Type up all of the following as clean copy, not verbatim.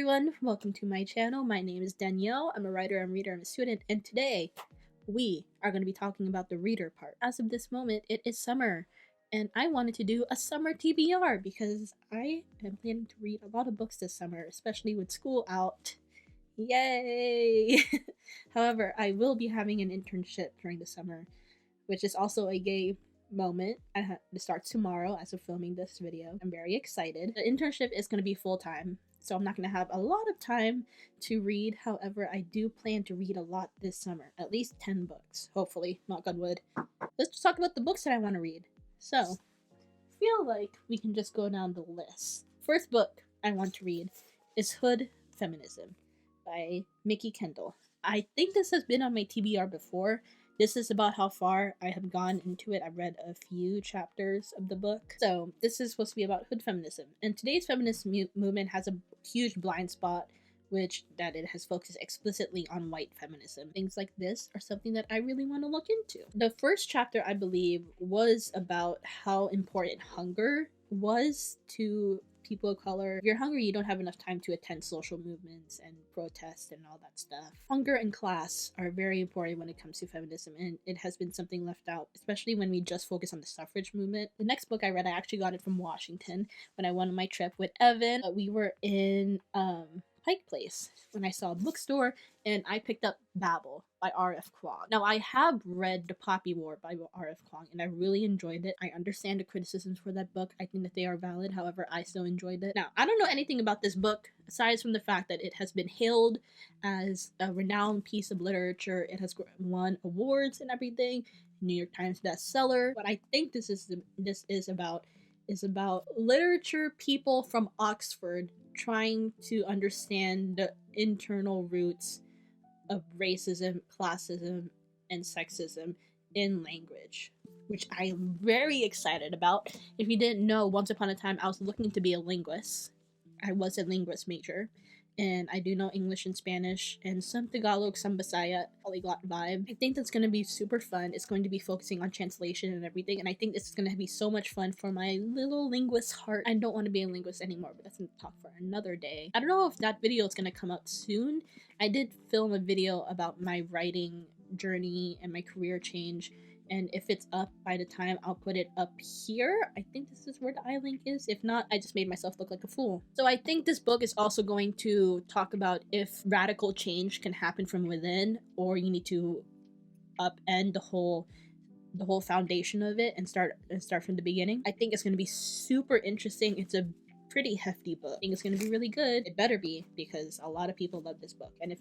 everyone, welcome to my channel. My name is Danielle. I'm a writer, I'm a reader, I'm a student, and today we are going to be talking about the reader part. As of this moment, it is summer, and I wanted to do a summer TBR because I am planning to read a lot of books this summer, especially with school out. Yay! However, I will be having an internship during the summer, which is also a gay moment. It starts tomorrow as of filming this video. I'm very excited. The internship is going to be full-time, so I'm not going to have a lot of time to read. However, I do plan to read a lot this summer, at least 10 books, hopefully, knock on wood. Let's just talk about the books that I want to read. So, I feel like we can just go down the list. First book I want to read is Hood Feminism by Mikki Kendalle. I think this has been on my TBR before. This is about how far I have gone into it. I've read a few chapters of the book. So this is supposed to be about hood feminism. And today's feminist movement has a huge blind spot, which that it has focused explicitly on white feminism. Things like this are something that I really want to look into. The first chapter, I believe, was about how important hunger was to people of color. If you're hungry, you don't have enough time to attend social movements and protest and all that stuff. Hunger and class are very important when it comes to feminism, and it has been something left out, especially when we just focus on the suffrage movement. The next book I read, I actually got it from Washington when I went on my trip with Evan. We were in Pike Place when I saw a bookstore, and I picked up Babel by R.F. Kuang. Now, I have read The Poppy War by R.F. Kuang, and I really enjoyed it. I understand the criticisms for that book. I think that they are valid. However, I still enjoyed it. Now, I don't know anything about this book, aside from the fact that it has been hailed as a renowned piece of literature. It has won awards and everything. New York Times bestseller. What I think this is about literature people from Oxford trying to understand the internal roots of racism, classism, and sexism in language, which I am very excited about. If you didn't know, once upon a time I was looking to be a linguist. I was a linguist major, and I do know English and Spanish, and some Tagalog, some Bisaya, polyglot vibe. I think that's going to be super fun. It's going to be focusing on translation and everything, and I think this is going to be so much fun for my little linguist heart. I don't want to be a linguist anymore, but that's going to talk for another day. I don't know if that video is going to come out soon. I did film a video about my writing journey and my career change, and if it's up by the time, I'll put it up here. I think this is where the iLink is. If not, I just made myself look like a fool. So I think this book is also going to talk about if radical change can happen from within, or you need to upend the whole foundation of it and start from the beginning. I think it's going to be super interesting. It's a pretty hefty book. I think it's going to be really good. It better be, because a lot of people love this book, and if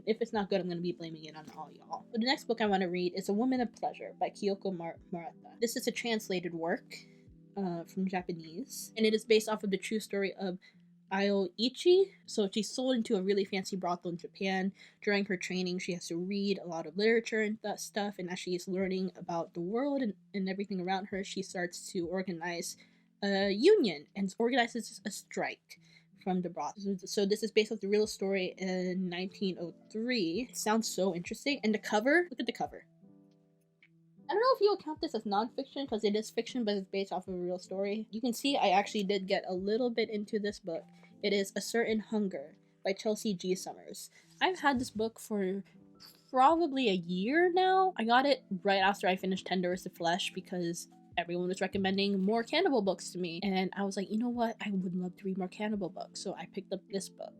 it's not good, I'm going to be blaming it on all y'all. So the next book I want to read is A Woman of Pleasure by Kiyoko Murata. This is a translated work from Japanese, and it is based off of the true story of Aoichi. So she's sold into a really fancy brothel in Japan. During her training, she has to read a lot of literature and that stuff, and as she is learning about the world and everything around her, she starts to organize a union and organizes a strike from the brothel. So this is based off the real story in 1903. It sounds so interesting. And the cover, look at the cover. I don't know if you'll count this as nonfiction because it is fiction, but it's based off of a real story. You can see I actually did get a little bit into this book. It is A Certain Hunger by Chelsea G. Summers. I've had this book for probably a year now. I got it right after I finished Tender is the Flesh because everyone was recommending more cannibal books to me, and I was like, you know what, I would love to read more cannibal books, so I picked up this book.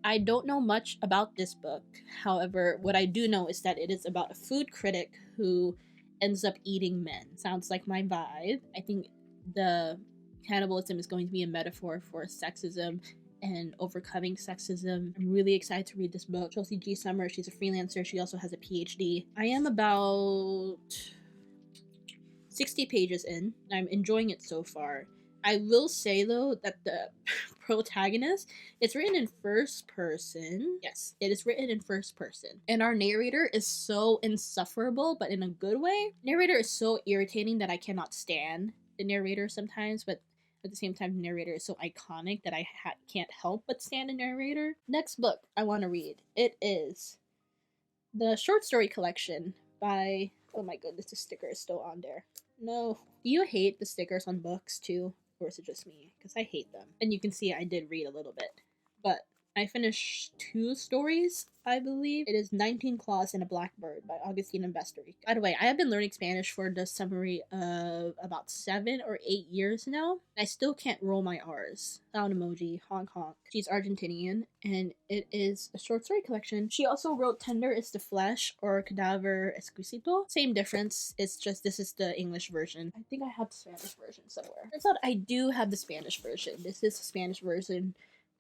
I don't know much about this book. However, what I do know is that it is about a food critic who ends up eating men. Sounds like my vibe. I think the cannibalism is going to be a metaphor for sexism and overcoming sexism. I'm really excited to read this book. Chelsea G. Summers, she's a freelancer. She also has a PhD. I am about 60 pages in. I'm enjoying it so far. I will say though that the protagonist, it's written in first person. Yes, it is written in first person. And our narrator is so insufferable, but in a good way. Narrator is so irritating that I cannot stand the narrator sometimes, but at the same time, the narrator is so iconic that I can't help but stand the narrator. Next book I want to read, it is the short story collection by, oh my goodness, the sticker is still on there. No. Do you hate the stickers on books too? Or is it just me? Because I hate them. And you can see I did read a little bit. But I finished 2 stories, I believe. It is 19 Claws and a Blackbird by Agustina and Bazterrica. By the way, I have been learning Spanish for the summary of about 7 or 8 years now. I still can't roll my R's. Sound emoji, honk honk. She's Argentinian, and it is a short story collection. She also wrote Tender is the Flesh or Cadaver Exquisito. Same difference, it's just this is the English version. I think I have the Spanish version somewhere. Turns out I do have the Spanish version. This is the Spanish version.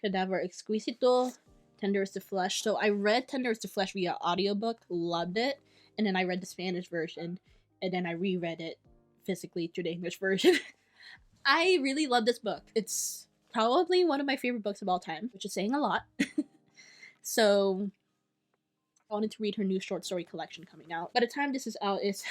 Cadaver Exquisito, Tender is the Flesh. So I read Tender is the Flesh via audiobook, loved it, and then I read the Spanish version, and then I reread it physically through the English version. I really love this book. It's probably one of my favorite books of all time, which is saying a lot. So I wanted to read her new short story collection coming out. By the time this is out, it's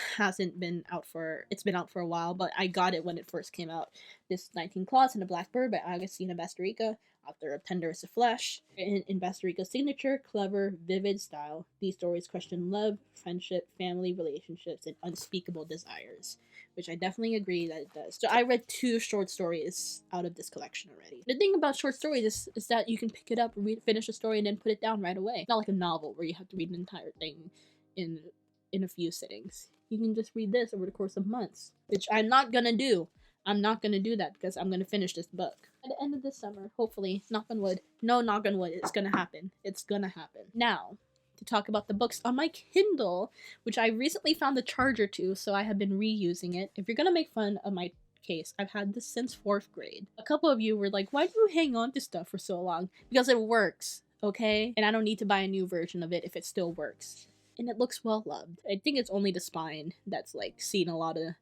been out for a while, but I got it when it first came out. This is 19 Claws and a Blackbird by Agustina Bazterrica, author of Tender is the Flesh. In Bazterrica's signature, clever, vivid style, these stories question love, friendship, family relationships, and unspeakable desires, which I definitely agree that it does. So I read 2 short stories out of this collection already. The thing about short stories is that you can pick it up, finish a story, and then put it down right away. Not like a novel where you have to read an entire thing in a few sittings. You can just read this over the course of months, which I'm not gonna do. I'm not gonna do that because I'm gonna finish this book at the end of this summer, hopefully. Knock on wood. No, knock on wood. It's gonna happen. It's gonna happen. Now, to talk about the books on my Kindle, which I recently found the charger to, so I have been reusing it. If you're gonna make fun of my case, I've had this since 4th grade. A couple of you were like, why do you hang on to stuff for so long? Because it works, okay? And I don't need to buy a new version of it if it still works. And it looks well loved. I think it's only the spine that's like seen a lot of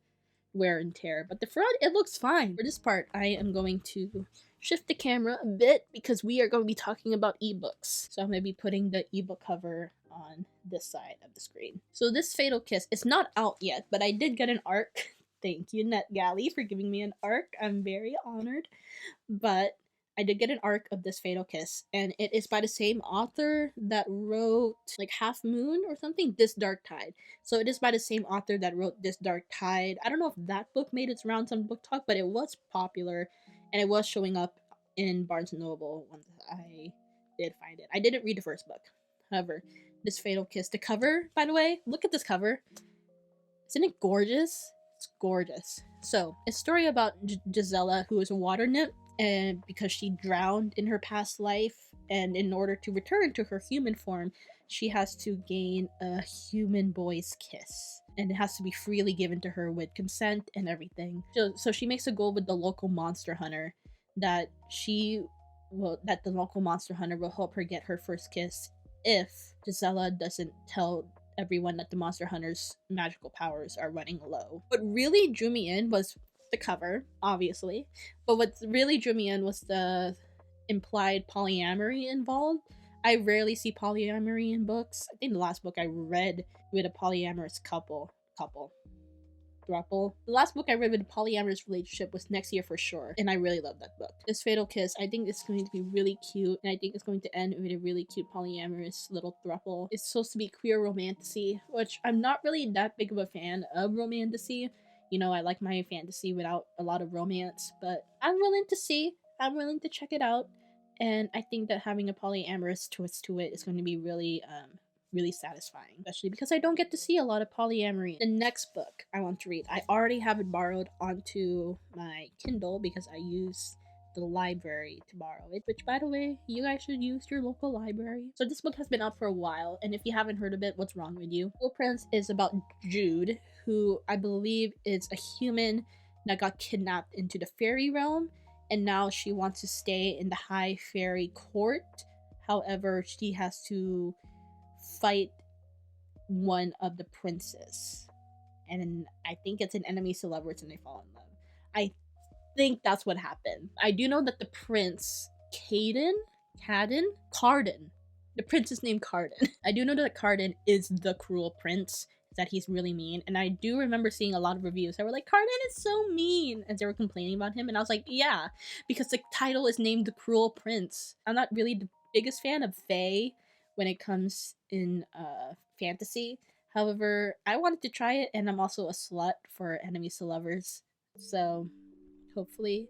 wear and tear, but the front, it looks fine. For this part, I am going to shift the camera a bit because we are going to be talking about ebooks. So I'm going to be putting the ebook cover on this side of the screen. So this Fatal Kiss is not out yet, but I did get an ARC. Thank you, NetGalley, for giving me an ARC. I'm very honored. But I did get an ARC of this Fatal Kiss, and it is by the same author that wrote like Half Moon or something, This Dark Tide. So it is by the same author that wrote This Dark Tide. I don't know if that book made its rounds on Book Talk, but it was popular, and it was showing up in Barnes & Noble once I did find it. I didn't read the first book. However, this Fatal Kiss, the cover, by the way, look at this cover. Isn't it gorgeous? It's gorgeous. So, it's a story about Gisela, who is a water nymph, and because she drowned in her past life, and in order to return to her human form, she has to gain a human boy's kiss, and it has to be freely given to her with consent and everything. So she makes a goal with the local monster hunter that the local monster hunter will help her get her first kiss if Gisela doesn't tell everyone that the monster hunter's magical powers are running low. What really drew me in was the cover, obviously, but what really drew me in was the implied polyamory involved. I rarely see polyamory in books. I think the last book I read with a polyamorous throuple. The last book I read with a polyamorous relationship was Next Year for Sure, and I really love that book. This Fatal Kiss, I think it's going to be really cute, and I think it's going to end with a really cute polyamorous little throuple. It's supposed to be queer romantasy, which I'm not really that big of a fan of romantasy. You know, I like my fantasy without a lot of romance, but I'm willing to see. I'm willing to check it out, and I think that having a polyamorous twist to it is going to be really satisfying, especially because I don't get to see a lot of polyamory. The next book I want to read, I already have it borrowed onto my Kindle because I use the library to borrow it, which, by the way, you guys should use your local library. So this book has been out for a while, and if you haven't heard of it, what's wrong with you? Little Prince is about Jude, who I believe is a human that got kidnapped into the fairy realm, and now she wants to stay in the high fairy court. However, she has to fight one of the princes, and I think it's an enemies to lovers and they fall in love. I think that's what happened. I do know that the prince Carden, the prince is named Carden. I do know that Carden is the cruel prince, that he's really mean, and I do remember seeing a lot of reviews that were like, Carden is so mean, as they were complaining about him, and I was like, yeah, because the title is named The Cruel Prince. I'm not really the biggest fan of fae when it comes in fantasy. However, I wanted to try it, and I'm also a slut for enemies to lovers, so hopefully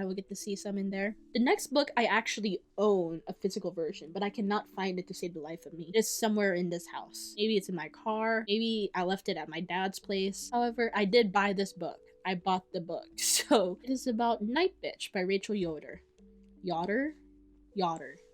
I will get to see some in there. The next book, I actually own a physical version, but I cannot find it to save the life of me. It is somewhere in this house. Maybe it's in my car. Maybe I left it at my dad's place. However, I did buy this book. I bought the book. So it is about Nightbitch by Rachel Yoder. Yoder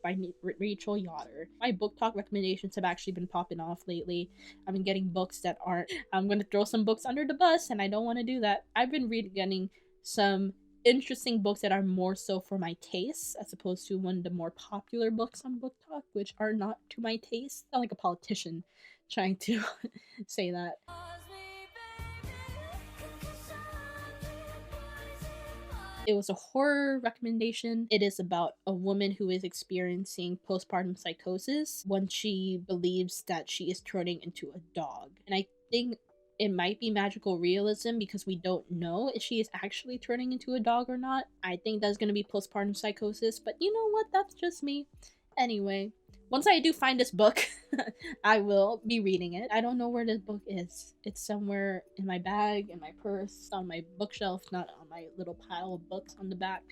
by Rachel Yoder. My book talk recommendations have actually been popping off lately. I've been getting books that aren't. I'm gonna throw some books under the bus, and I don't want to do that. I've been getting some interesting books that are more so for my tastes, as opposed to one of the more popular books on book talk, which are not to my taste. I sound like a politician trying to say that. It was a horror recommendation. It is about a woman who is experiencing postpartum psychosis when she believes that she is turning into a dog. And I think it might be magical realism because we don't know if she is actually turning into a dog or not. I think that's going to be postpartum psychosis, but you know what? That's just me. Anyway, once I do find this book, I will be reading it. I don't know where this book is. It's somewhere in my bag, in my purse, on my bookshelf, not on my little pile of books on the back.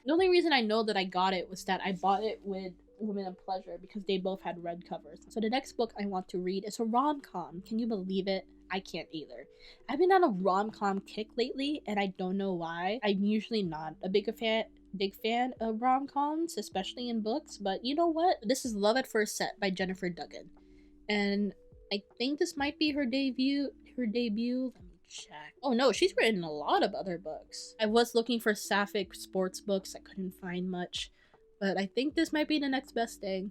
The only reason I know that I got it was that I bought it with Women of Pleasure because they both had red covers. So the next book I want to read is a rom-com. Can you believe it? I can't either. I've been on a rom-com kick lately, and I don't know why. I'm usually not a big fan of rom-coms, especially in books, but you know what? This is Love at First Sight by Jennifer Dugan. And I think this might be her debut. Let me check. Oh no, she's written a lot of other books. I was looking for sapphic sports books. I couldn't find much. But I think this might be the next best thing,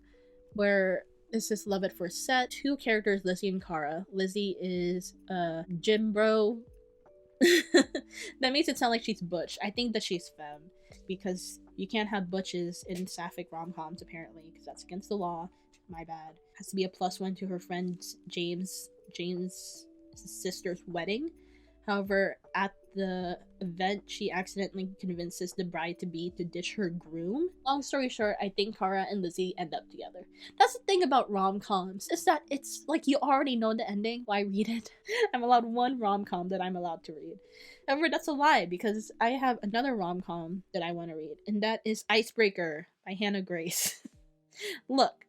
where this is Love at First Sight. Two characters, Lizzie and Kara. Lizzie is a gym bro. That makes it sound like she's butch. I think that she's femme, because you can't have butches in sapphic rom-coms apparently, because that's against the law. My bad. Has to be a +1 to her friend James' sister's wedding. However, at the event, she accidentally convinces the bride-to-be to ditch her groom. Long story short, I think Kara and Lizzie end up together. That's the thing about rom-coms, is that it's like you already know the ending. Why read it? I'm allowed one rom-com that I'm allowed to read. However, that's a lie, because I have another rom-com that I want to read, and that is Icebreaker by Hannah Grace. Look,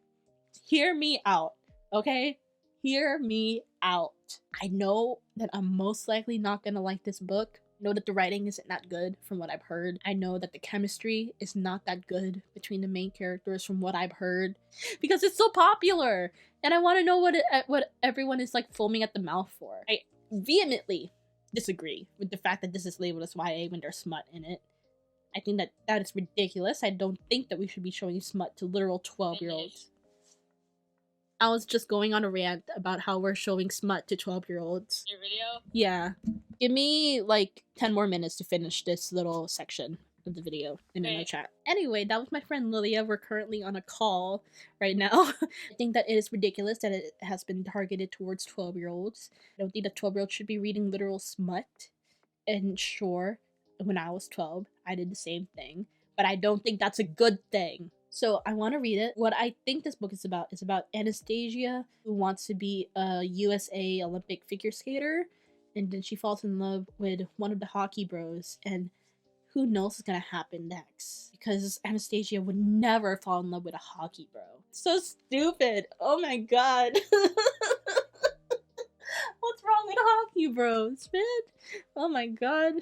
hear me out, okay? Hear me out. I know that I'm most likely not gonna like this book. I know that the writing isn't that good from what I've heard. I know that the chemistry is not that good between the main characters from what I've heard, because it's so popular, and I want to know what everyone is like foaming at the mouth for. I vehemently disagree with the fact that this is labeled as YA when there's smut in it. I think that is ridiculous. I don't think that we should be showing smut to literal 12-year-olds. I was just going on a rant about how we're showing smut to 12-year-olds. Your video? Yeah. Give me like 10 more minutes to finish this little section of the video and then I chat. Anyway, that was my friend Lilia. We're currently on a call right now. I think that it is ridiculous that it has been targeted towards 12-year-olds. I don't think that 12-year-olds should be reading literal smut. And sure, when I was 12, I did the same thing. But I don't think that's a good thing. So I want to read it. What I think this book is about Anastasia, who wants to be a USA Olympic figure skater, and then she falls in love with one of the hockey bros, and who knows what's gonna happen next, because Anastasia would never fall in love with a hockey bro. So stupid. Oh my god. What's wrong with hockey bros, man? Oh my god.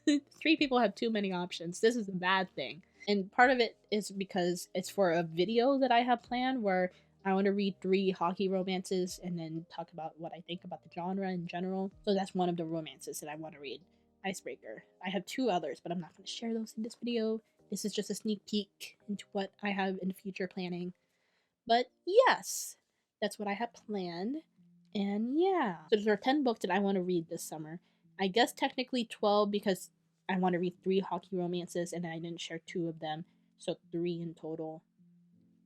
3 people have too many options. This is a bad thing. And part of it is because it's for a video that I have planned where I want to read 3 hockey romances and then talk about what I think about the genre in general. So that's one of the romances that I want to read. Icebreaker. I have 2 others, but I'm not going to share those in this video. This is just a sneak peek into what I have in the future planning. But yes, that's what I have planned. And yeah. So there are 10 books that I want to read this summer. I guess technically 12 because I want to read 3 hockey romances and I didn't share 2 of them. So 3 in total.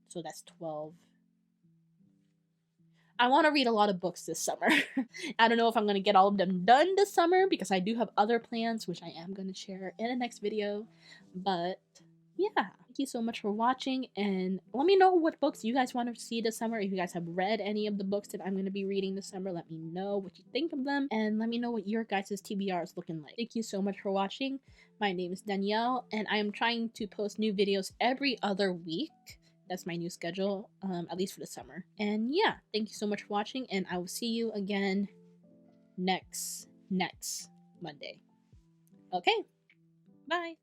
So that's 12. I want to read a lot of books this summer. I don't know if I'm going to get all of them done this summer because I do have other plans, which I am going to share in the next video. But yeah, I Thank you so much for watching, and let me know what books you guys want to see this summer. If you guys have read any of the books that I'm going to be reading this summer, let me know what you think of them, and let me know what your guys' TBR is looking like. Thank you so much for watching. My name is Danielle, and I am trying to post new videos every other week. That's my new schedule, at least for the summer. And yeah, thank you so much for watching, and I will see you again next Monday. Okay, bye.